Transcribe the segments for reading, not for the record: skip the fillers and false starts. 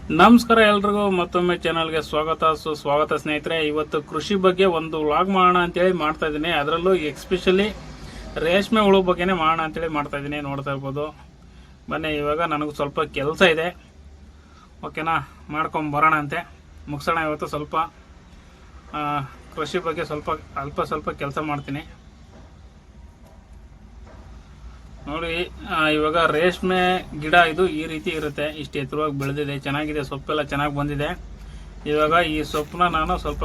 ನಮಸ್ಕಾರ ಎಲ್ರಿಗೂ ಮತ್ತೊಮ್ಮೆ ಚಾನಲ್ಗೆ ಸುಸ್ವಾಗತ ಸ್ನೇಹಿತರೆ. ಇವತ್ತು ಕೃಷಿ ಬಗ್ಗೆ ಒಂದು ವ್ಲಾಗ್ ಮಾಡೋಣ ಅಂತೇಳಿ ಮಾಡ್ತಾ ಇದ್ದೀನಿ. ಅದರಲ್ಲೂ ಎಸ್ಪೆಷಲಿ ರೇಷ್ಮೆ ಹುಳು ಬಗ್ಗೆನೇ ಮಾಡೋಣ ಅಂತೇಳಿ ಮಾಡ್ತಾ ಇದ್ದೀನಿ. ನೋಡ್ತಾ ಇರ್ಬೋದು. ಬನ್ನಿ, ಇವಾಗ ನನಗೆ ಸ್ವಲ್ಪ ಕೆಲಸ ಇದೆ, ಓಕೆನಾ, ಮಾಡ್ಕೊಂಬರೋಣ ಅಂತೆ ಮುಗಿಸೋಣ. ಇವತ್ತು ಸ್ವಲ್ಪ ಕೃಷಿ ಬಗ್ಗೆ ಸ್ವಲ್ಪ ಕೆಲಸ ಮಾಡ್ತೀನಿ. ನೋಡಿ, ಇವಾಗ ರೇಷ್ಮೆ ಗಿಡ ಇದು ಈ ರೀತಿ ಇರುತ್ತೆ. ಇಷ್ಟು ಎತ್ತರವಾಗಿ ಬೆಳೆದಿದೆ, ಚೆನ್ನಾಗಿದೆ, ಸೊಪ್ಪೆಲ್ಲ ಚೆನ್ನಾಗಿ ಬಂದಿದೆ. ಇವಾಗ ಈ ಸೊಪ್ಪನ್ನ ನಾನು ಸ್ವಲ್ಪ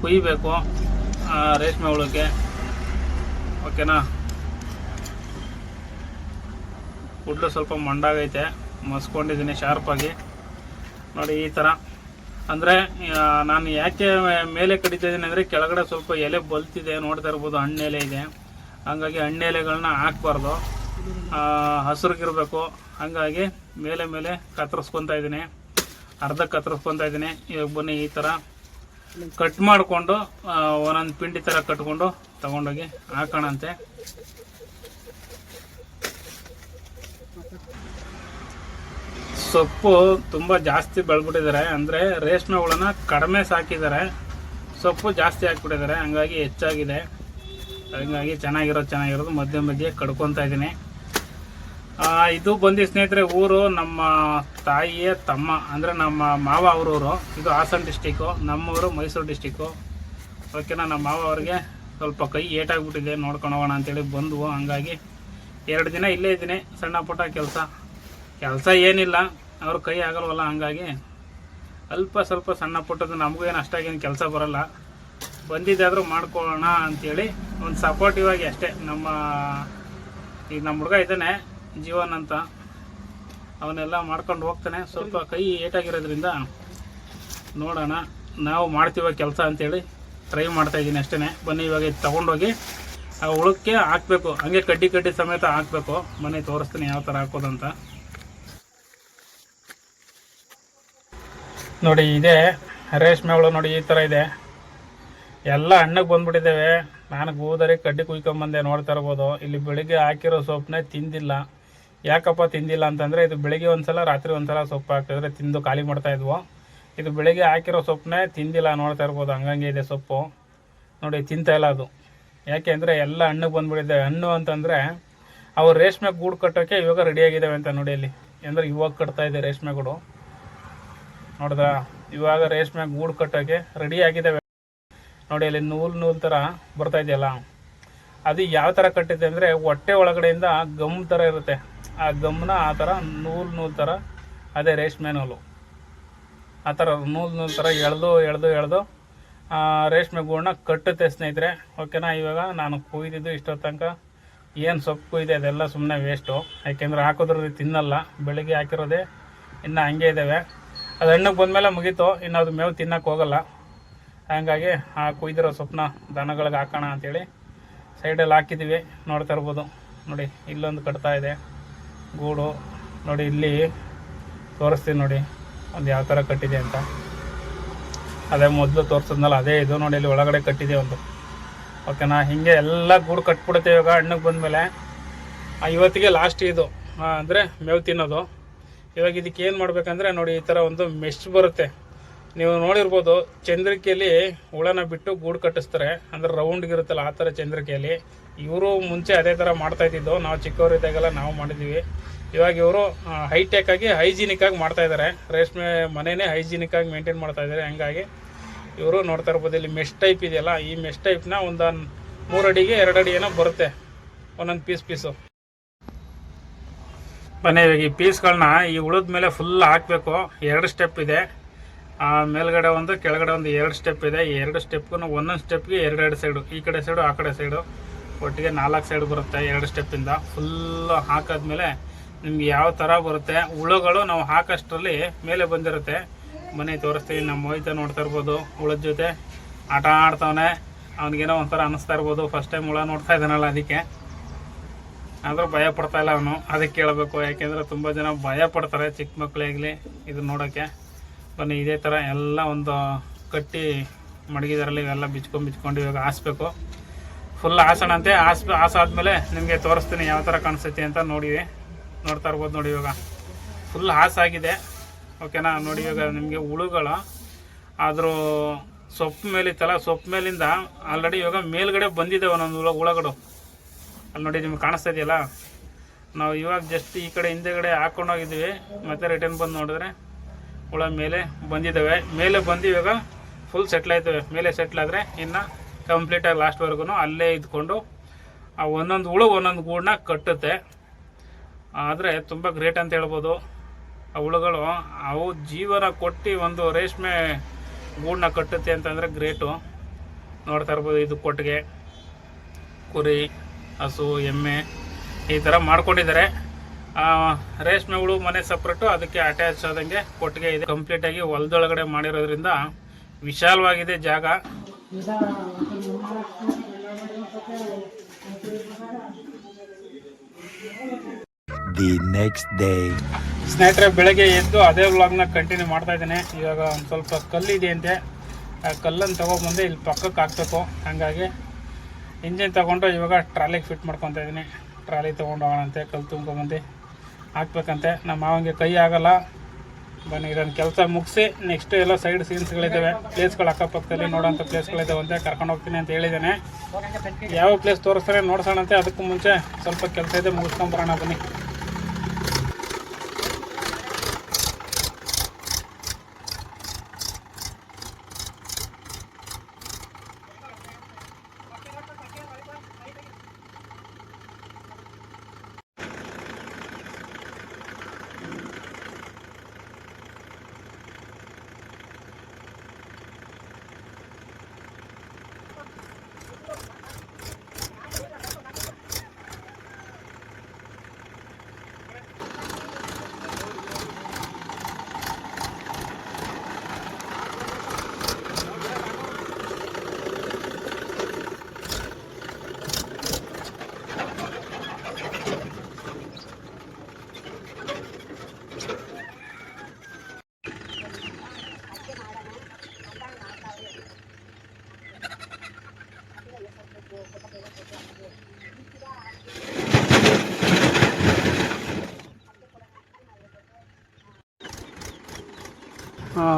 ಕುಯ್ಬೇಕು ರೇಷ್ಮೆ ಹುಳಕ್ಕೆ, ಓಕೆನಾ. ಕೂದಲು ಸ್ವಲ್ಪ ಮಂಡಾಗೈತೆ, ಮಸ್ಕೊಂಡಿದ್ದೀನಿ ಶಾರ್ಪಾಗಿ. ನೋಡಿ ಈ ಥರ. ಅಂದರೆ ನಾನು ಯಾಕೆ ಮೇಲೆ ಕಡಿತಾ ಇದ್ದೀನಿ ಅಂದರೆ ಕೆಳಗಡೆ ಸ್ವಲ್ಪ ಎಲೆ ಬಲ್ತಿದೆ, ನೋಡ್ತಾ ಇರ್ಬೋದು, ಹಣ್ಣೆಲೆ ಇದೆ. ಹಂಗಾಗಿ ಹಣ್ಣೆಲೆಗಳನ್ನ ಹಾಕ್ಬಾರ್ದು, ಹಸಿರುಗಿರ್ಬೇಕು. ಹಂಗಾಗಿ ಮೇಲೆ ಕತ್ತರಿಸ್ಕೊತಾ ಇದ್ದೀನಿ, ಅರ್ಧ ಕತ್ತರಿಸ್ಕೊತಾ ಇದ್ದೀನಿ. ಇವಾಗ ಬನ್ನಿ, ಈ ಥರ ಕಟ್ ಮಾಡಿಕೊಂಡು ಒಂದೊಂದು ಪಿಂಡಿ ಥರ ಕಟ್ಕೊಂಡು ತಗೊಂಡೋಗಿ ಹಾಕೋಣಂತೆ. ಸೊಪ್ಪು ತುಂಬ ಜಾಸ್ತಿ ಬೆಳೆದ್ಬಿಟ್ಟಿದ್ದಾರೆ, ಅಂದರೆ ರೇಷ್ಮೆ ಹುಳನ ಕಡಿಮೆ ಸಾಕಿದ್ದಾರೆ, ಸೊಪ್ಪು ಜಾಸ್ತಿ ಹಾಕ್ಬಿಟ್ಟಿದ್ದಾರೆ. ಹಂಗಾಗಿ ಹೆಚ್ಚಾಗಿದೆ. ಹಂಗಾಗಿ ಚೆನ್ನಾಗಿರೋದು ಮಧ್ಯೆ ಕಡ್ಕೊತಾ ಇದ್ದೀನಿ. ಇದು ಬಂದು ಸ್ನೇಹಿತರೆ, ಊರು ನಮ್ಮ ತಾಯಿಯ ತಮ್ಮ, ಅಂದರೆ ನಮ್ಮ ಮಾವ ಅವರೂರು. ಇದು ಹಾಸನ ಡಿಸ್ಟಿಕ್ಕು, ನಮ್ಮೂರು ಮೈಸೂರು ಡಿಸ್ಟಿಕ್ಕು, ಓಕೆನಾ. ನಮ್ಮ ಮಾವ ಅವ್ರಿಗೆ ಸ್ವಲ್ಪ ಕೈ ಏಟಾಗ್ಬಿಟ್ಟಿದೆ, ನೋಡ್ಕೊಂಡು ಹೋಗೋಣ ಅಂತೇಳಿ ಬಂದವು. ಹಂಗಾಗಿ 2 ದಿನ ಇಲ್ಲೇ ಇದ್ದೀನಿ. ಸಣ್ಣ ಪುಟ್ಟ ಕೆಲಸ ಏನಿಲ್ಲ, ಅವ್ರ ಕೈ ಆಗಲ್ವಲ್ಲ. ಹಂಗಾಗಿ ಸ್ವಲ್ಪ ಸಣ್ಣ ಪುಟ್ಟದ್ದು, ನಮಗೂ ಏನು ಅಷ್ಟಾಗೇನು ಕೆಲಸ ಬರೋಲ್ಲ. ಬಂದಿದ್ದಾದರೂ ಮಾಡ್ಕೊಳ್ಳೋಣ ಅಂಥೇಳಿ ಒಂದು ಸಪೋರ್ಟಿವ್ ಆಗಿ ಅಷ್ಟೇ. ಈಗ ನಮ್ಮ ಹುಡುಗ ಇದ್ದಾನೆ ಜೀವನ್ ಅಂತ, ಅವನ್ನೆಲ್ಲ ಮಾಡ್ಕೊಂಡು ಹೋಗ್ತಾನೆ. ಸ್ವಲ್ಪ ಕೈ ಏಟಾಗಿರೋದ್ರಿಂದ ನೋಡೋಣ, ನಾವು ಮಾಡ್ತೀವ ಕೆಲಸ ಅಂಥೇಳಿ ಟ್ರೈ ಮಾಡ್ತಾಯಿದ್ದೀನಿ ಅಷ್ಟೇ. ಬನ್ನಿ, ಇವಾಗ ತೊಗೊಂಡೋಗಿ ಆ ಹುಳಕ್ಕೆ ಹಾಕಬೇಕು. ಹಂಗೆ ಕಡ್ಡಿ ಸಮೇತ ಹಾಕಬೇಕು. ಮನೆ ತೋರಿಸ್ತೀನಿ ಯಾವ ಥರ ಹಾಕೋದಂತ. ನೋಡಿ, ಇದೇ ರೇಷ್ಮೆ ಹುಳು. ನೋಡಿ, ಈ ಥರ ಇದೆ. ಎಲ್ಲ ಹಣ್ಣಕ್ಕೆ ಬಂದ್ಬಿಟ್ಟಿದ್ದೇವೆ. ನಾನು ಕೂದರಿ ಕಡ್ಡಿ ಕುಯ್ಕೊಂಬಂದೆ, ನೋಡ್ತಾ ಇರ್ಬೋದು. ಇಲ್ಲಿ ಬೆಳಿಗ್ಗೆ ಹಾಕಿರೋ ಸೊಪ್ಪನ್ನೇ ತಿಂದಿಲ್ಲ. ಯಾಕಪ್ಪ ತಿಂದಿಲ್ಲ ಅಂತಂದರೆ, ಇದು ಬೆಳಿಗ್ಗೆ ಒಂದ್ಸಲ ರಾತ್ರಿ ಒಂದ್ಸಲ ಸೊಪ್ಪು ಹಾಕಿದ್ರೆ ತಿಂದು ಖಾಲಿ ಮಾಡ್ತಾಯಿದ್ವು. ಇದು ಬೆಳಿಗ್ಗೆ ಹಾಕಿರೋ ಸೊಪ್ಪನ್ನೇ ತಿಂದಿಲ್ಲ, ನೋಡ್ತಾ ಇರ್ಬೋದು. ಹಂಗಂಗೆ ಇದೆ ಸೊಪ್ಪು. ನೋಡಿ, ತಿಂತಾಯಿಲ್ಲ ಅದು. ಯಾಕೆ ಅಂದರೆ ಎಲ್ಲ ಹಣ್ಣಿಗೆ ಬಂದ್ಬಿಟ್ಟಿದ್ದಾವೆ. ಹಣ್ಣು ಅಂತಂದರೆ ಅವು ರೇಷ್ಮೆ ಗೂಡು ಕಟ್ಟೋಕ್ಕೆ ಇವಾಗ ರೆಡಿಯಾಗಿದ್ದಾವೆ ಅಂತ. ನೋಡಿ ಅಲ್ಲಿ, ಅಂದರೆ ಇವಾಗ ಕಟ್ತಾ ಇದೆ ರೇಷ್ಮೆ ಗೂಡು. ನೋಡಿದ್ರ, ಇವಾಗ ರೇಷ್ಮೆ ಗೂಡು ಕಟ್ಟೋಕ್ಕೆ ರೆಡಿಯಾಗಿದ್ದಾವೆ. ನೋಡಿ, ಅಲ್ಲಿ ನೂಲು ಥರ ಬರ್ತಾ ಇದೆಯಲ್ಲ, ಅದು ಯಾವ ಥರ ಕಟ್ಟಿದೆ ಅಂದರೆ ಹೊಟ್ಟೆ ಒಳಗಡೆಯಿಂದ ಗಮ್ ಥರ ಇರುತ್ತೆ. ಆ ಗಮ್ನ ಆ ಥರ ನೂಲು ಥರ, ಅದೇ ರೇಷ್ಮೆ ನೂಲು. ಆ ಥರ ನೂಲು ಥರ ಎಳೆದು ರೇಷ್ಮೆ ಗೂಡನ್ನ ಕಟ್ಟುತ್ತೆ ಸ್ನೇಹಿತರೆ, ಓಕೆನಾ. ಇವಾಗ ನಾನು ಕುಯ್ದಿದ್ದು ಇಷ್ಟೋ ತನಕ ಏನು ಸೊಪ್ಪು ಕುಯ್ದೆ ಅದೆಲ್ಲ ಸುಮ್ಮನೆ ವೇಸ್ಟು. ಯಾಕೆಂದರೆ ಹಾಕೋದ್ರಲ್ಲಿ ತಿನ್ನಲ್ಲ. ಬೆಳಿಗ್ಗೆ ಹಾಕಿರೋದೆ ಇನ್ನು ಹಂಗೆ ಇದ್ದಾವೆ. ಅದು ಹಣ್ಣಿಗೆ ಬಂದಮೇಲೆ ಮುಗೀತು, ಇನ್ನು ಅದು ಮೇವು ತಿನ್ನೋಕ್ಕೆ ಹೋಗಲ್ಲ. ಹಂಗಾಗಿ ಆ ಕುಯ್ದಿರೋ ಸೊಪ್ಪನ್ನ ದನಗಳಿಗೆ ಹಾಕೋಣ ಅಂಥೇಳಿ ಸೈಡಲ್ಲಿ ಹಾಕಿದ್ದೀವಿ. ನೋಡ್ತಾ ಇರ್ಬೋದು. ನೋಡಿ, ಇಲ್ಲೊಂದು ಕಟ್ತಾ ಇದೆ ಗೂಡು. ನೋಡಿ, ಇಲ್ಲಿ ತೋರಿಸ್ತೀನಿ ನೋಡಿ ಒಂದು ಯಾವ ಥರ ಕಟ್ಟಿದೆ ಅಂತ. ಅದೇ ಮೊದಲು ತೋರಿಸಿದ್ನಲ್ಲ, ಅದೇ ಇದು. ನೋಡಿ, ಇಲ್ಲಿ ಒಳಗಡೆ ಕಟ್ಟಿದೆ ಒಂದು, ಓಕೆನಾ. ಹೀಗೆ ಎಲ್ಲ ಗೂಡು ಕಟ್ಬಿಡುತ್ತೆ ಇವಾಗ ಹಣ್ಣಿಗೆ ಬಂದಮೇಲೆ. ಇವತ್ತಿಗೆ ಲಾಸ್ಟ್ ಇದು, ಅಂದರೆ ಮೇವು ತಿನ್ನೋದು. ಇವಾಗ ಇದಕ್ಕೆ ಏನು ಮಾಡಬೇಕಂದ್ರೆ, ನೋಡಿ, ಈ ಥರ ಒಂದು ಮೆಶ್ ಬರುತ್ತೆ. ನೀವು ನೋಡಿರ್ಬೋದು, ಚಂದ್ರಿಕೆಯಲ್ಲಿ ಹುಳನ ಬಿಟ್ಟು ಗೂಡು ಕಟ್ಟಿಸ್ತಾರೆ, ಅಂದರೆ ರೌಂಡ್ಗಿರುತ್ತಲ್ಲ ಆ ಥರ ಚಂದ್ರಿಕೆಯಲ್ಲಿ. ಇವರು ಮುಂಚೆ ಅದೇ ಥರ ಮಾಡ್ತಾಯಿದ್ದು. ನಾವು ಚಿಕ್ಕವರಿದ್ದಾಗೆಲ್ಲ ನಾವು ಮಾಡಿದ್ದೀವಿ. ಇವಾಗ ಇವರು ಹೈಟೆಕ್ಕಾಗಿ ಹೈಜಿನಿಕ್ಕಾಗಿ ಮಾಡ್ತಾಯಿದ್ದಾರೆ. ರೇಷ್ಮೆ ಮನೆಯೇ ಹೈಜಿನಿಕ್ಕಾಗಿ ಮೇಂಟೈನ್ ಮಾಡ್ತಾಯಿದ್ದಾರೆ. ಹಂಗಾಗಿ ಇವರು ನೋಡ್ತಾ ಇರ್ಬೋದು, ಇಲ್ಲಿ ಮೆಶ್ ಟೈಪ್ ಇದೆಯಲ್ಲ, ಈ ಮೆಶ್ ಟೈಪ್ನ ಒಂದು 3 ಅಡಿಗೆ 2 ಅಡಿ ಏನೋ ಬರುತ್ತೆ ಒಂದೊಂದು ಪೀಸು. ಬನ್ನಿ, ಇವಾಗ ಈ ಪೀಸ್ಗಳನ್ನ ಈ ಹುಳದ ಮೇಲೆ ಫುಲ್ ಹಾಕಬೇಕು. 2 ಸ್ಟೆಪ್ ಇದೆ. ಮೇಲ್ಗಡೆ ಒಂದು, ಕೆಳಗಡೆ ಒಂದು 2 ಸ್ಟೆಪ್ ಇದೆ. ಈ 2 ಸ್ಟೆಪ್ಗೂ ಒಂದೊಂದು ಸ್ಟೆಪ್ಗೆ 2 ಸೈಡು, ಈ ಕಡೆ ಸೈಡು ಆ ಕಡೆ ಸೈಡು, ಒಟ್ಟಿಗೆ 4 ಸೈಡ್ ಬರುತ್ತೆ 2 ಸ್ಟೆಪ್ಪಿಂದ. ಫುಲ್ಲು ಹಾಕಾದ್ಮೇಲೆ ನಿಮ್ಗೆ ಯಾವ ಥರ ಬರುತ್ತೆ ಹುಳುಗಳು ನಾವು ಹಾಕೋಷ್ಟರಲ್ಲಿ ಮೇಲೆ ಬಂದಿರುತ್ತೆ. ಮನೆ ತೋರಿಸ್ತೀವಿ. ನಮ್ಮ ಮೊಯ್ತ ನೋಡ್ತಾ ಇರ್ಬೋದು, ಹುಳದ ಜೊತೆ ಆಟ ಆಡ್ತಾವನೆ. ಅವ್ನಿಗೇನೋ ಒಂಥರ ಅನ್ನಿಸ್ತಾ ಇರ್ಬೋದು, ಫಸ್ಟ್ ಟೈಮ್ ಹುಳ ನೋಡ್ತಾ ಇದ್ದಾನಲ್ಲ, ಅದಕ್ಕೆ. ಆದರೂ ಭಯ ಪಡ್ತಾಯಿಲ್ಲ ಅವನು. ಅದಕ್ಕೆ ಕೇಳಬೇಕು, ಯಾಕೆಂದರೆ ತುಂಬ ಜನ ಭಯ ಪಡ್ತಾರೆ, ಚಿಕ್ಕ ಮಕ್ಕಳಿಗಲಿ ಇದು ನೋಡೋಕ್ಕೆ. ಬನ್ನಿ, ಇದೇ ಥರ ಎಲ್ಲ ಒಂದು ಕಟ್ಟಿ ಮಡಗಿದಾರಲ್ಲಿ ಇವೆಲ್ಲ ಬಿಚ್ಕೊಂಡು ಇವಾಗ ಹಾಸ್ಬೇಕು. ಫುಲ್ ಹಾಸೋಣಂತೆ. ಹಾಸಾದ್ಮೇಲೆ ನಿಮಗೆ ತೋರಿಸ್ತೀನಿ ಯಾವ ಥರ ಕಾಣಿಸ್ತೈತಿ ಅಂತ. ನೋಡ್ತಾ ಇರ್ಬೋದು. ನೋಡಿ, ಇವಾಗ ಫುಲ್ ಹಾಸಾಗಿದೆ. ಓಕೆನಾ, ನೋಡಿ ಇವಾಗ ನಿಮಗೆ ಹುಳುಗಳು ಆದರೂ ಸೊಪ್ಪು ಮೇಲಿತ್ತಲ್ಲ, ಸೊಪ್ಪು ಮೇಲಿಂದ ಆಲ್ರೆಡಿ ಇವಾಗ ಮೇಲ್ಗಡೆ ಬಂದಿದೆ ಒಂದೊಂದು ಹುಳಗಳು. ಅಲ್ಲಿ ನೋಡಿ ನಿಮ್ಗೆ ಕಾಣಿಸ್ತಾ ಇದೆಯಲ್ಲ, ನಾವು ಇವಾಗ ಜಸ್ಟ್ ಈ ಕಡೆ ಹಿಂದೆಗಡೆ ಹಾಕ್ಕೊಂಡೋಗಿದ್ದೀವಿ, ಮತ್ತೆ ರಿಟರ್ನ್ ಬಂದು ನೋಡಿದ್ರೆ ಹುಳ ಮೇಲೆ ಬಂದಿದ್ದಾವೆ. ಮೇಲೆ ಬಂದು ಇವಾಗ ಫುಲ್ ಸೆಟ್ಲ್ ಆಯ್ತವೆ. ಮೇಲೆ ಸೆಟ್ಲ್ ಆದರೆ ಇನ್ನು ಕಂಪ್ಲೀಟಾಗಿ ಲಾಸ್ಟ್ವರೆಗೂ ಅಲ್ಲೇ ಇದ್ಕೊಂಡು ಆ ಒಂದೊಂದು ಹುಳು ಒಂದೊಂದು ಗೂಡನ್ನ ಕಟ್ಟುತ್ತೆ. ಆದರೆ ತುಂಬ ಗ್ರೇಟ್ ಅಂತ ಹೇಳ್ಬೋದು. ಆ ಹುಳುಗಳು ಅವು ಜೀವನ ಕೊಟ್ಟು ಒಂದು ರೇಷ್ಮೆ ಗೂಡನ್ನ ಕಟ್ಟುತ್ತೆ ಅಂತಂದರೆ ಗ್ರೇಟು. ನೋಡ್ತಾ ಇರ್ಬೋದು, ಇದು ಕೊಟ್ಟಿಗೆ, ಕುರಿ, ಹಸು, ಎಮ್ಮೆ ಈ ಥರ ಮಾಡ್ಕೊಂಡಿದ್ದಾರೆ. ರೇಷ್ಮೆ ಹುಳು ಮನೆ ಸಪ್ರೇಟು, ಅದಕ್ಕೆ ಅಟ್ಯಾಚ್ ಆದಂಗೆ ಕೊಟ್ಟಿಗೆ ಇದೆ. ಕಂಪ್ಲೀಟಾಗಿ ಹೊಲದೊಳಗಡೆ ಮಾಡಿರೋದ್ರಿಂದ ವಿಶಾಲವಾಗಿದೆ ಜಾಗ. The next day. ಸ್ನೇಹಿತರೆ, ಬೆಳಗ್ಗೆ ಎದ್ದು ಅದೇ ವ್ಲಾಗ್ನ ಕಂಟಿನ್ಯೂ ಮಾಡ್ತಾ ಇದ್ದೇನೆ. ಇವಾಗ ಒಂದು ಸ್ವಲ್ಪ ಕಲ್ಲಿದೆ ಅಂತೆ, ಆ ಕಲ್ಲನ್ನು ತೊಗೊಬಂದು ಇಲ್ಲಿ ಪಕ್ಕಕ್ಕೆ ಹಾಕ್ಬೇಕು. ಹಾಗಾಗಿ ಇಂಜಿನ್ ತೊಗೊಂಡು ಇವಾಗ ಟ್ರಾಲಿಗೆ ಫಿಟ್ ಮಾಡ್ಕೊತಾ ಇದ್ದೀನಿ. ಟ್ರಾಲಿ ತೊಗೊಂಡು ಹೋಗೋಣಂತೆ, ಕಲ್ಲು ತುಂಬ್ಕೊಂಬಂದು ಹಾಕ್ಬೇಕಂತೆ. ನಮ್ಮ ಮಾವಂಗೆ ಕೈ ಆಗಲ್ಲ. ಬನ್ನಿ ಇದೊಂದು ಕೆಲಸ ಮುಗಿಸಿ ನೆಕ್ಸ್ಟ್ ಎಲ್ಲ ಸೈಡ್ ಸೀನ್ಸ್ಗಳಿದ್ದಾವೆ, ಪ್ಲೇಸ್ಗಳು ಅಕ್ಕಪಕ್ಕದಲ್ಲಿ ನೋಡೋಂಥ ಪ್ಲೇಸ್ಗಳಿದ್ದಾವಂತೆ, ಕರ್ಕೊಂಡು ಹೋಗ್ತೀನಿ ಅಂತ ಹೇಳಿದ್ದೇನೆ. ಯಾವ ಪ್ಲೇಸ್ ತೋರಿಸ್ತಾರೆ ನೋಡ್ಸೋಣಂತೆ. ಅದಕ್ಕೂ ಮುಂಚೆ ಸ್ವಲ್ಪ ಕೆಲಸ ಇದೆ, ಮುಗಿಸ್ಕೊಂಬರೋಣ ಬನ್ನಿ.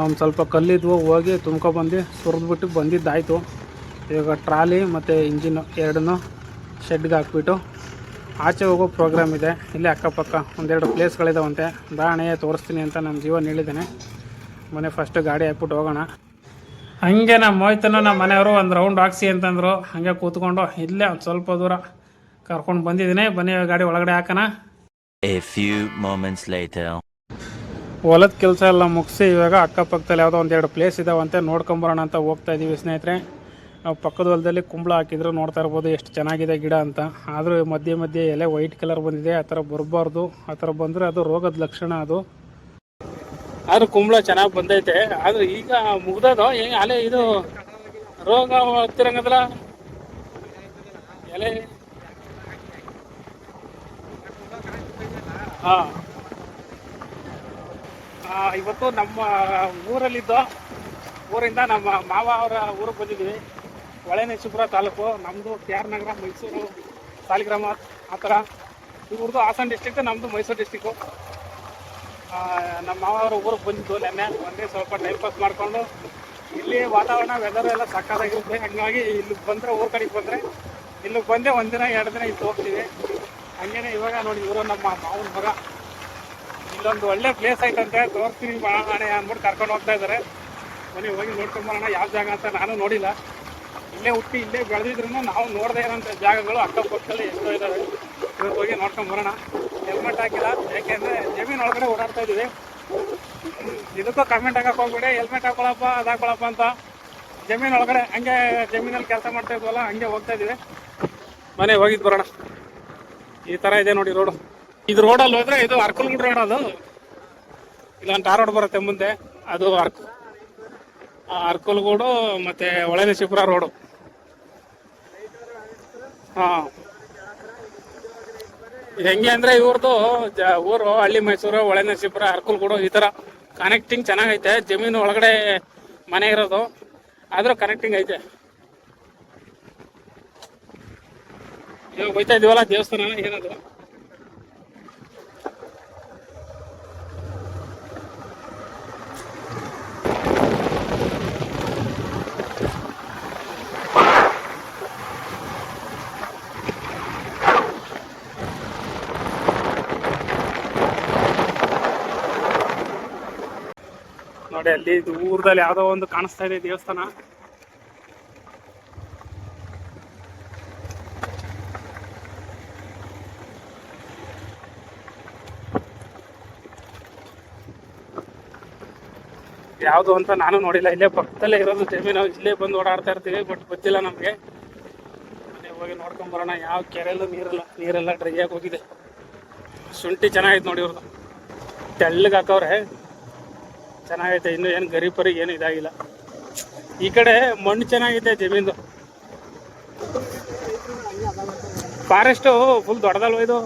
ಒಂದು ಸ್ವಲ್ಪ ಕಲ್ಲಿದ್ವು, ಹೋಗಿ ತುಂಬ್ಕೊಬಂದು ಸುರಿದ್ಬಿಟ್ಟು ಬಂದಿದ್ದಾಯಿತು. ಇವಾಗ ಟ್ರಾಲಿ ಮತ್ತು ಇಂಜಿನ್ನು ಎರಡನ್ನೂ ಶೆಡ್ಗೆ ಹಾಕ್ಬಿಟ್ಟು ಆಚೆ ಹೋಗೋ ಪ್ರೋಗ್ರಾಮ್ ಇದೆ. ಇಲ್ಲೇ ಅಕ್ಕಪಕ್ಕ ಒಂದೆರಡು ಪ್ಲೇಸ್ಗಳಿದಾವಂತೆ. ಬಾಣೆ ತೋರಿಸ್ತೀನಿ ಅಂತ ನಮ್ಮ ಜೀವನ ಹೇಳಿದ್ದೇನೆ. ಮನೆ ಫಸ್ಟ್ ಗಾಡಿ ಹಾಕ್ಬಿಟ್ಟು ಹೋಗೋಣ. ಹಂಗೆ ನಮ್ಮ ಮೋಯ್ತನ ನಮ್ಮ ಮನೆಯವರು ಒಂದು ರೌಂಡ್ ಹಾಕ್ಸಿ ಅಂತಂದರು. ಹಾಗೆ ಕೂತ್ಕೊಂಡು ಇಲ್ಲೇ ಒಂದು ಸ್ವಲ್ಪ ದೂರ ಕರ್ಕೊಂಡು ಬಂದಿದ್ದೀನಿ. ಬನ್ನಿ ಗಾಡಿ ಒಳಗಡೆ ಹಾಕೋಣ. A few moments later. ಹೊಲದ ಕೆಲಸ ಎಲ್ಲ ಮುಗಿಸಿ ಇವಾಗ ಅಕ್ಕಪಕ್ಕದಲ್ಲಿ ಯಾವುದೋ ಒಂದೆರಡು ಪ್ಲೇಸ್ ಇದಾವಂತೆ, ನೋಡ್ಕೊಂಬರೋಣ ಅಂತ ಹೋಗ್ತಾ ಇದ್ದೀವಿ ಸ್ನೇಹಿತರೆ. ನಾವು ಪಕ್ಕದ ಹೊಲದಲ್ಲಿ ಕುಂಬಳ ಹಾಕಿದ್ರು, ನೋಡ್ತಾ ಇರ್ಬೋದು ಎಷ್ಟು ಚೆನ್ನಾಗಿದೆ ಗಿಡ ಅಂತ. ಆದರೂ ಮಧ್ಯೆ ಮಧ್ಯೆ ಎಲೆ ವೈಟ್ ಕಲರ್ ಬಂದಿದೆ. ಆ ಥರ ಬರಬಾರ್ದು, ಆ ಥರ ಬಂದರೆ ಅದು ರೋಗದ ಲಕ್ಷಣ ಅದು. ಆದರೂ ಕುಂಬಳ ಚೆನ್ನಾಗಿ ಬಂದೈತೆ. ಆದರೆ ಈಗ ಮುಗ್ದದು ಹೆಂಗೆ ಅಲೆ ಇದು ರೋಗ ಹತ್ತಿರಂಗದಲ್ಲ ಎಲೆ. ಹಾಂ, ಇವತ್ತು ನಮ್ಮ ಊರಲ್ಲಿದ್ದು ಊರಿಂದ ನಮ್ಮ ಮಾವ ಅವರ ಊರಿಗೆ ಬಂದಿದ್ದೀವಿ. ಹೊಳೆನರಸೀಪುರ ತಾಲೂಕು, ನಮ್ಮದು ಕೆ ಆರ್ ನಗರ, ಮೈಸೂರು ಸಾಲಿಗ್ರಾಮ ಆ ಥರ. ಇವ್ರದ್ದು ಹಾಸನ ಡಿಸ್ಟಿಕ್ಕು, ನಮ್ಮದು ಮೈಸೂರು ಡಿಸ್ಟಿಕ್ಕು. ನಮ್ಮ ಮಾವ ಅವರ ಊರಿಗೆ ಬಂದಿದ್ದು ನೆನ್ನೆ. ಒಂದೇ ಸ್ವಲ್ಪ ಟೈಮ್ ಪಾಸ್ ಮಾಡಿಕೊಂಡು, ಇಲ್ಲಿ ವಾತಾವರಣ ವೆದರ್ ಎಲ್ಲ ಸಕ್ಕತ್ತಾಗಿರುತ್ತೆ. ಹಾಗಾಗಿ ಇಲ್ಲಿಗೆ ಬಂದರೆ, ಊರ ಕಡೆಗೆ ಬಂದರೆ ಇಲ್ಲಿಗೆ ಬಂದೆ ಒಂದಿನ ಎರಡು ದಿನ ಇತ್ತು ಹೋಗ್ತೀವಿ. ಹಂಗೇನೆ ಇವಾಗ ನೋಡಿ, ಇವರು ನಮ್ಮ ಮಾವನ ಮಗ ಇಲ್ಲೊಂದು ಒಳ್ಳೆ ಪ್ಲೇಸ್ ಐತಂತೆ, ತೋರಿಸ್ತೀನಿ ಮಾಡೋಣ ಅಂದ್ಬಿಟ್ಟು ಕರ್ಕೊಂಡು ಹೋಗ್ತಾ ಇದ್ದಾರೆ. ಬನ್ನಿ ಹೋಗಿ ನೋಡ್ಕೊಂಬರೋಣ ಯಾವ ಜಾಗ ಅಂತ. ನಾನು ನೋಡಿಲ್ಲ, ಇಲ್ಲೇ ಹುಟ್ಟಿ ಇಲ್ಲೇ ಬೆಳೆದಿದ್ರು ನಾವು ನೋಡದೇ ಇರೋಂಥ ಜಾಗಗಳು ಅಕ್ಕಪಕ್ಕದಲ್ಲಿ ಎಷ್ಟೋ ಇದ್ದಾವೆ. ಇವತ್ತು ಹೋಗಿ ನೋಡ್ಕೊಂಬರೋಣ. ಹೆಲ್ಮೆಟ್ ಹಾಕಿಲ್ಲ, ಯಾಕೆಂದರೆ ಜಮೀನು ಒಳಗಡೆ ಓಡಾಡ್ತಾ ಇದ್ದೀವಿ. ಇದಕ್ಕೂ ಕಮೆಂಟ್ ಹಾಕಕ್ಕೆ ಹೋಗ್ಬಿಡಿ, ಹೆಲ್ಮೆಟ್ ಹಾಕೊಳ್ಳಪ್ಪ ಅದು ಹಾಕೊಳ್ಳಪ್ಪ ಅಂತ. ಜಮೀನು ಒಳಗಡೆ ಹಂಗೆ ಜಮೀನಲ್ಲಿ ಕೆಲಸ ಮಾಡ್ತಾ ಇದ್ವಲ್ಲ, ಹಂಗೆ ಹೋಗ್ತಾ ಇದ್ದೀವಿ. ಮನೆ ಹೋಗಿದ್ದು ಬರೋಣ. ಈ ಥರ ಇದೆ ನೋಡಿ ರೋಡು. ಇದು ರೋಡಲ್ಲಿ ಹೋದರೆ ಇದು ಅರ್ಕಲ್ಗೂಡು ರೋಡ್. ಅದು ಇಲ್ಲೊಂದು ಟಾರ್ ರೋಡ್ ಬರುತ್ತೆ ಮುಂದೆ, ಅದು ಅರ್ಕಲ್ಗೂಡು ಮತ್ತು ಹೊಳೆನರಸೀಪುರ ರೋಡು. ಹಾಂ, ಹೆಂಗೆ ಅಂದರೆ ಇವ್ರದ್ದು ಊರು ಹಳ್ಳಿ ಮೈಸೂರು, ಹೊಳೆನರಸೀಪುರ, ಅರ್ಕಲ್ಗೂಡು ಈ ಥರ ಕನೆಕ್ಟಿಂಗ್ ಚೆನ್ನಾಗೈತೆ. ಜಮೀನು ಒಳಗಡೆ ಮನೆ ಇರೋದು, ಆದರೂ ಕನೆಕ್ಟಿಂಗ್ ಐತೆ. ಇವಾಗ ಹೋಯ್ತಾ ಇದೀವಲ್ಲ ದೇವಸ್ಥಾನ ಏನದು. ನೋಡಿ ಅಲ್ಲಿ ದೂರದಲ್ಲಿ ಯಾವುದೋ ಒಂದು ಕಾಣಿಸ್ತಾ ಇದೆ ದೇವಸ್ಥಾನ. ಯಾವುದು ಅಂತ ನಾನು ನೋಡಿಲ್ಲ. ಇಲ್ಲೇ ಪಕ್ಕದಲ್ಲೇ ಇರೋದು ಜಮೀನು, ಇಲ್ಲೇ ಬಂದು ಓಡಾಡ್ತಾ ಇರ್ತೀವಿ. ಬಟ್ ಗೊತ್ತಿಲ್ಲ ನಮಗೆ. ಹೋಗಿ ನೋಡ್ಕೊಂಡ್ ಬರೋಣ. ಯಾವ ಕೆರೆಯಲ್ಲೂ ನೀರೆಲ್ಲ ಡ್ರೈ ಆಗಿ ಹೋಗಿದೆ. ಶುಂಠಿ ಚೆನ್ನಾಗೈತೆ ನೋಡಿ ಇವ್ರದ್ದು, ತೆಳ್ಳಗೆ ಹಾಕವ್ರೆ, ಚೆನ್ನಾಗೈತೆ. ಇನ್ನು ಏನು ಗರಿ ಪರಿ ಏನು ಇದಾಗಿಲ್ಲ. ಈ ಕಡೆ ಮಣ್ಣು ಚೆನ್ನಾಗೈತೆ ಜಮೀನ್ದು. ಫಾರೆಸ್ಟು ಫುಲ್ ದೊಡ್ಡದಲ್ವ ಇದು?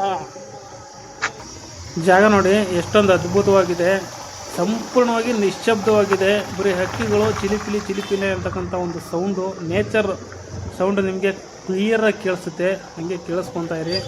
ಹಾಂ, ಜಾಗ ನೋಡಿ ಎಷ್ಟೊಂದು ಅದ್ಭುತವಾಗಿದೆ. ಸಂಪೂರ್ಣವಾಗಿ ನಿಶ್ಶಬ್ದವಾಗಿದೆ. ಬರೀ ಹಕ್ಕಿಗಳು ಚಿಲಿಪಿಲಿ ಅಂತಕ್ಕಂಥ ಒಂದು ಸೌಂಡು, ನೇಚರ್ ಸೌಂಡು ನಿಮಗೆ ಕ್ಲಿಯರಾಗಿ ಕೇಳಿಸುತ್ತೆ. ಹಂಗೆ ಕೇಳಿಸ್ಕೊತಾ ಇರಿ.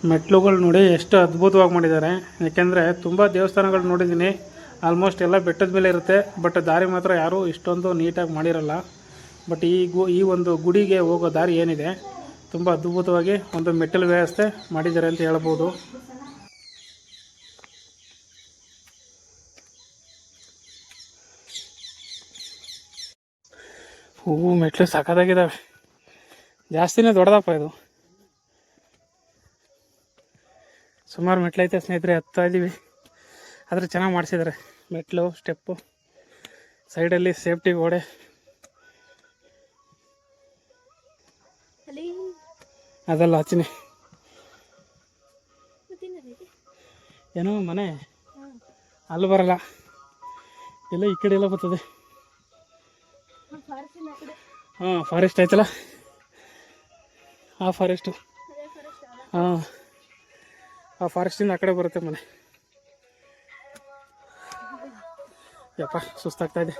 ಮೆಟ್ಲುಗಳು ನೋಡಿ ಎಷ್ಟು ಅದ್ಭುತವಾಗಿ ಮಾಡಿದ್ದಾರೆ. ಯಾಕೆಂದರೆ ತುಂಬ ದೇವಸ್ಥಾನಗಳು ನೋಡಿದ್ದೀನಿ, ಆಲ್ಮೋಸ್ಟ್ ಎಲ್ಲ ಬೆಟ್ಟದ ಮೇಲೆ ಇರುತ್ತೆ. ಬಟ್ ದಾರಿ ಮಾತ್ರ ಯಾರೂ ಇಷ್ಟೊಂದು ನೀಟಾಗಿ ಮಾಡಿರಲ್ಲ. ಬಟ್ ಈ ಒಂದು ಗುಡಿಗೆ ಹೋಗೋ ದಾರಿ ಏನಿದೆ, ತುಂಬ ಅದ್ಭುತವಾಗಿ ಒಂದು ಮೆಟ್ಟಲು ವ್ಯವಸ್ಥೆ ಮಾಡಿದ್ದಾರೆ ಅಂತ ಹೇಳ್ಬೋದು. ಹೂವು ಮೆಟ್ಲು ಸಖತ್ತಾಗಿದ್ದಾವೆ. ಜಾಸ್ತಿನೇ ದೊಡ್ಡದಪ್ಪ ಇದು. ಸುಮಾರು ಮೆಟ್ಲೈತೆ ಸ್ನೇಹಿತರೆ, ಹತ್ತಾ ಇದ್ದೀವಿ. ಆದರೆ ಚೆನ್ನಾಗಿ ಮಾಡಿಸಿದ್ದಾರೆ ಮೆಟ್ಲು, ಸ್ಟೆಪ್ಪು, ಸೈಡಲ್ಲಿ ಸೇಫ್ಟಿ ಗೋಡೆ. ಅದೆಲ್ಲ ಹಚ್ಚಿನಿ ಏನೋ ಮನೆ ಅಲ್ಲಿ ಬರಲ್ಲ, ಎಲ್ಲ ಈ ಕಡೆ ಎಲ್ಲ ಬರ್ತದೆ. ಹಾಂ, ಫಾರೆಸ್ಟ್ ಆಯ್ತಲ್ಲ, ಆ ಫಾರೆಸ್ಟು. ಹಾಂ, ಆ ಫಾರೆಸ್ಟಿಂದ ಆ ಕಡೆ ಬರುತ್ತೆ ಮನೆ. ಯಪ್ಪ ಸುಸ್ತಾಗ್ತಾ ಇದೆ.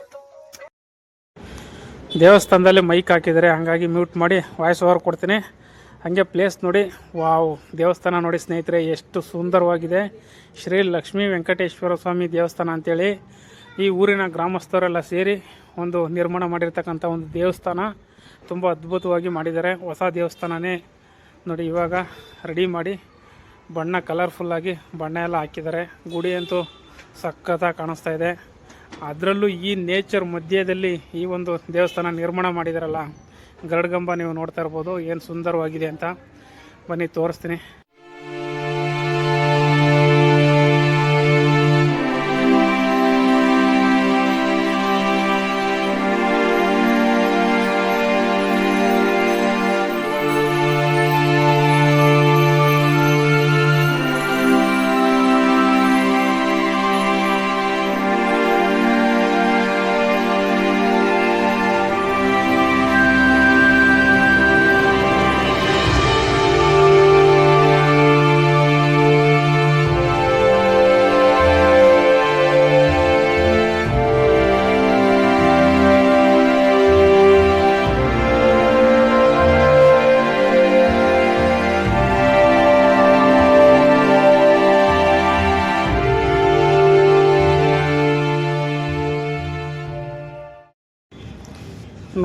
ದೇವಸ್ಥಾನದಲ್ಲಿ ಮೈಕ್ ಹಾಕಿದ್ದಾರೆ, ಹಾಗಾಗಿ ಮ್ಯೂಟ್ ಮಾಡಿ ವಾಯ್ಸ್ ಓವರ್ ಕೊಡ್ತೀನಿ. ಹಾಗೆ ಪ್ಲೇಸ್ ನೋಡಿ, ವಾವ್, ದೇವಸ್ಥಾನ ನೋಡಿ ಸ್ನೇಹಿತರೆ ಎಷ್ಟು ಸುಂದರವಾಗಿದೆ. ಶ್ರೀ ಲಕ್ಷ್ಮೀ ವೆಂಕಟೇಶ್ವರ ಸ್ವಾಮಿ ದೇವಸ್ಥಾನ ಅಂತೇಳಿ ಈ ಊರಿನ ಗ್ರಾಮಸ್ಥರೆಲ್ಲ ಸೇರಿ ಒಂದು ನಿರ್ಮಾಣ ಮಾಡಿರ್ತಕ್ಕಂಥ ಒಂದು ದೇವಸ್ಥಾನ. ತುಂಬ ಅದ್ಭುತವಾಗಿ ಮಾಡಿದ್ದಾರೆ. ಹೊಸ ದೇವಸ್ಥಾನನೇ ನೋಡಿ, ಇವಾಗ ರೆಡಿ ಮಾಡಿ ಬಣ್ಣ ಕಲರ್ಫುಲ್ಲಾಗಿ ಬಣ್ಣ ಎಲ್ಲ ಹಾಕಿದ್ದಾರೆ. ಗುಡಿ ಅಂತೂ ಸಖತ್ತಾಗಿ ಕಾಣಿಸ್ತಾ ಇದೆ. ಅದರಲ್ಲೂ ಈ ನೇಚರ್ ಮಧ್ಯದಲ್ಲಿ ಈ ಒಂದು ದೇವಸ್ಥಾನ ನಿರ್ಮಾಣ ಮಾಡಿದಾರಲ್ಲ, ಗರುಡಗಂಬ ನೀವು ನೋಡ್ತಾ ಇರ್ಬೋದು ಏನು ಸುಂದರವಾಗಿದೆ ಅಂತ. ಬನ್ನಿ ತೋರಿಸ್ತೀನಿ.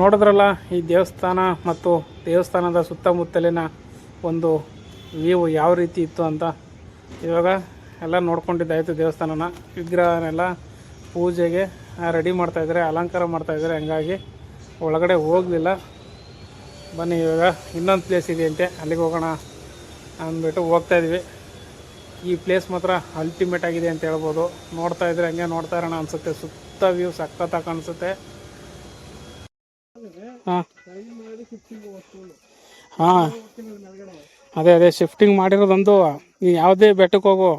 ನೋಡಿದ್ರಲ್ಲ ಈ ದೇವಸ್ಥಾನ ಮತ್ತು ದೇವಸ್ಥಾನದ ಸುತ್ತಮುತ್ತಲಿನ ಒಂದು ವ್ಯೂ ಯಾವ ರೀತಿ ಇತ್ತು ಅಂತ. ಇವಾಗ ಎಲ್ಲ ನೋಡ್ಕೊಂಡಿದ್ದಾಯಿತು. ದೇವಸ್ಥಾನನ ವಿಗ್ರಹನೆಲ್ಲ ಪೂಜೆಗೆ ರೆಡಿ ಮಾಡ್ತಾಯಿದ್ದಾರೆ, ಅಲಂಕಾರ ಮಾಡ್ತಾಯಿದ್ದಾರೆ. ಹಂಗಾಗಿ ಒಳಗಡೆ ಹೋಗಲಿಲ್ಲ. ಬನ್ನಿ ಇವಾಗ ಇನ್ನೊಂದು ಪ್ಲೇಸ್ ಇದೆಯಂತೆ, ಅಲ್ಲಿಗೆ ಹೋಗೋಣ ಅಂದ್ಬಿಟ್ಟು ಹೋಗ್ತಾಯಿದ್ವಿ. ಈ ಪ್ಲೇಸ್ ಮಾತ್ರ ಅಲ್ಟಿಮೇಟ್ ಆಗಿದೆ ಅಂತ ಹೇಳ್ಬೋದು. ನೋಡ್ತಾಯಿದ್ರೆ ಹಂಗೆ ನೋಡ್ತಾ ಇರೋಣ ಅನಿಸುತ್ತೆ. ಸುತ್ತ ವ್ಯೂ ಸಖತ್ತಾಗಿ ಕಾಣಿಸುತ್ತೆ. ಹಾಂ ಹಾಂ, ಅದೇ ಶಿಫ್ಟಿಂಗ್ ಮಾಡಿರೋದೊಂದು. ನೀವು ಯಾವುದೇ ಬೆಟ್ಟಕ್ಕೆ ಹೋಗು,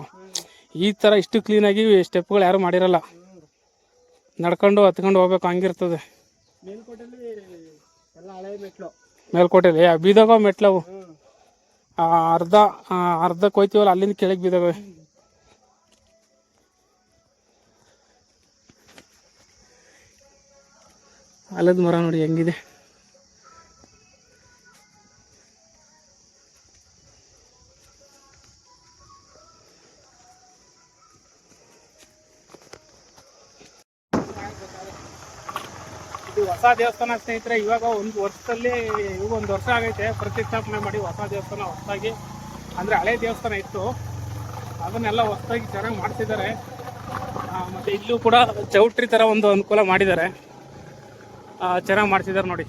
ಈ ಥರ ಇಷ್ಟು ಕ್ಲೀನಾಗಿ ಸ್ಟೆಪ್ಗಳು ಯಾರು ಮಾಡಿರಲ್ಲ. ನಡ್ಕೊಂಡು ಹತ್ಕೊಂಡು ಹೋಗ್ಬೇಕು, ಹಂಗಿರ್ತದೆ. ಮೇಲ್ಕೋಟೆಲಿ ಬೀದಾಗ ಮೆಟ್ಲವು ಅರ್ಧಕ್ಕೆ ಹೋಯ್ತೀವಲ್ಲ, ಅಲ್ಲಿಂದ ಕೆಳಗೆ ಬಿದ್ದಾವೆ. ಅಲ್ಲದ ಮರ ನೋಡಿ ಹೆಂಗಿದೆ. ಹೊಸ ದೇವಸ್ಥಾನ ಸ್ನೇಹಿತರೆ. ಇವಾಗ ಒಂದು ವರ್ಷದಲ್ಲಿ ಇವಾಗ 1 ವರ್ಷ ಆಗೈತೆ ಪ್ರತಿಷ್ಠಾಪನೆ ಮಾಡಿ ಹೊಸ ದೇವಸ್ಥಾನ ಹೊಸದಾಗಿ. ಅಂದರೆ ಹಳೆ ದೇವಸ್ಥಾನ ಇತ್ತು, ಅದನ್ನೆಲ್ಲ ಹೊಸದಾಗಿ ಚೆನ್ನಾಗಿ ಮಾಡಿಸಿದ್ದಾರೆ. ಮತ್ತು ಇಲ್ಲೂ ಕೂಡ ಚೌಟ್ರಿ ಥರ ಒಂದು ಅನುಕೂಲ ಮಾಡಿದ್ದಾರೆ, ಚೆನ್ನಾಗಿ ಮಾಡಿಸಿದ್ದಾರೆ ನೋಡಿ.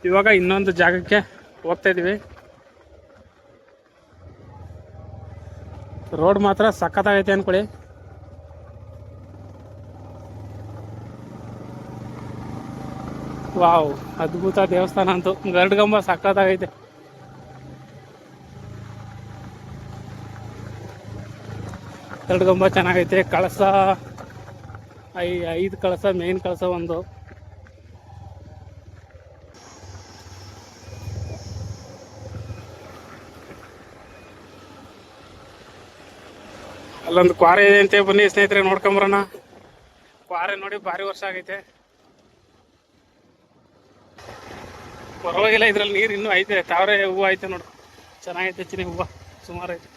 ಇವಾಗ ಇನ್ನೊಂದು ಜಾಗಕ್ಕೆ ಹೋಗ್ತಾ ಇದೀವಿ. ರೋಡ್ ಮಾತ್ರ ಸಖತ್ತಾಗೈತೆ ಅನ್ಕೊಳ್ಳಿ. ವಾವ್, ಅದ್ಭುತ ದೇವಸ್ಥಾನ ಅಂತೂ. ಗರುಡಗಂಬ ಸಖತ್ತಾಗೈತೆ. ಗರುಡಗಂಬ ಚೆನ್ನಾಗೈತೆ. ಕಳಸ 5 ಕಳಸ, ಮೇನ್ ಕಳಸ ಒಂದು. ಅಲ್ಲೊಂದು ಕ್ವಾರೆ ಇದೆ ಅಂತೆ, ಬನ್ನಿ ಸ್ನೇಹಿತರೆ ನೋಡ್ಕೊಂಬರೋಣ. ಕ್ವಾರೆ ನೋಡಿ ಭಾರಿ ವರ್ಷ ಆಗೈತೆ. ಪರವಾಗಿಲ್ಲ, ಇದ್ರಲ್ಲಿ ನೀರು ಇನ್ನೂ ಐತೆ. ತಾವರೆ ಹೂವು ಐತೆ ನೋಡಿ, ಚೆನ್ನಾಗೈತೆ. ಚಿನಿ ಹೂವು ಸುಮಾರು ಐತೆ.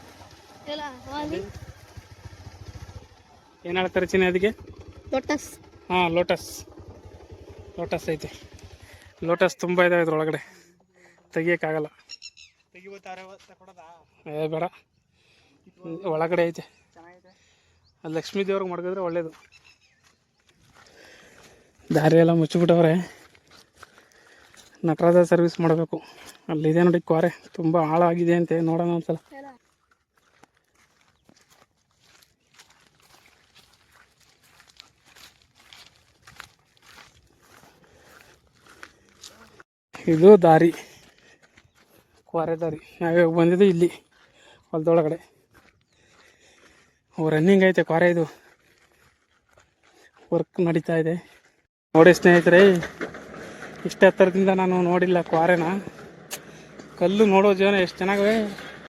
ಏನು ಹೇಳ್ತಾರೆ ಚಿನಿ ಅದಕ್ಕೆ? ಲೋಟಸ್. ಹಾಂ, ಲೋಟಸ್. ಲೋಟಸ್ ಐತೆ. ಲೋಟಸ್ ತುಂಬ ಇದಾವೆ ಇದ್ರೊಳಗಡೆ, ತೆಗಿಯೋಕ್ಕಾಗಲ್ಲ. ಬೇಡ, ಒಳಗಡೆ ಐತೆ. ಅಲ್ಲಿ ಲಕ್ಷ್ಮೀ ದೇವ್ರಿಗೆ ಮಡಗಿದ್ರೆ ಒಳ್ಳೇದು. ದಾರಿ ಎಲ್ಲ ಮುಚ್ಚಿಬಿಟ್ಟವ್ರೆ. ನಟರಾಜ ಸರ್ವಿಸ್ ಮಾಡಬೇಕು. ಅಲ್ಲಿದೆ ನೋಡಿ ಕ್ವಾರೆ, ತುಂಬ ಆಳಾಗಿದೆ ಅಂತೆ. ನೋಡೋಣ ಒಂದ್ಸಲ. ಇದು ದಾರಿ, ಕ್ವಾರೆ ದಾರಿ. ನಾವೇ ಬಂದಿದ್ದು ಇಲ್ಲಿ ಹೊಲದೊಳಗಡೆ. ರನ್ನಿಂಗ್ ಐತೆ ಕ್ವಾರೆ, ಇದು ವರ್ಕ್ ನಡೀತಾ ಇದೆ ನೋಡಿ ಸ್ನೇಹಿತರೆ. ಇಷ್ಟ ಎತ್ತರದಿಂದ ನಾನು ನೋಡಿಲ್ಲ ಕ್ವಾರೆನ. ಕಲ್ಲು ನೋಡೋ ಜೀವನ ಎಷ್ಟು ಚೆನ್ನಾಗವೆ.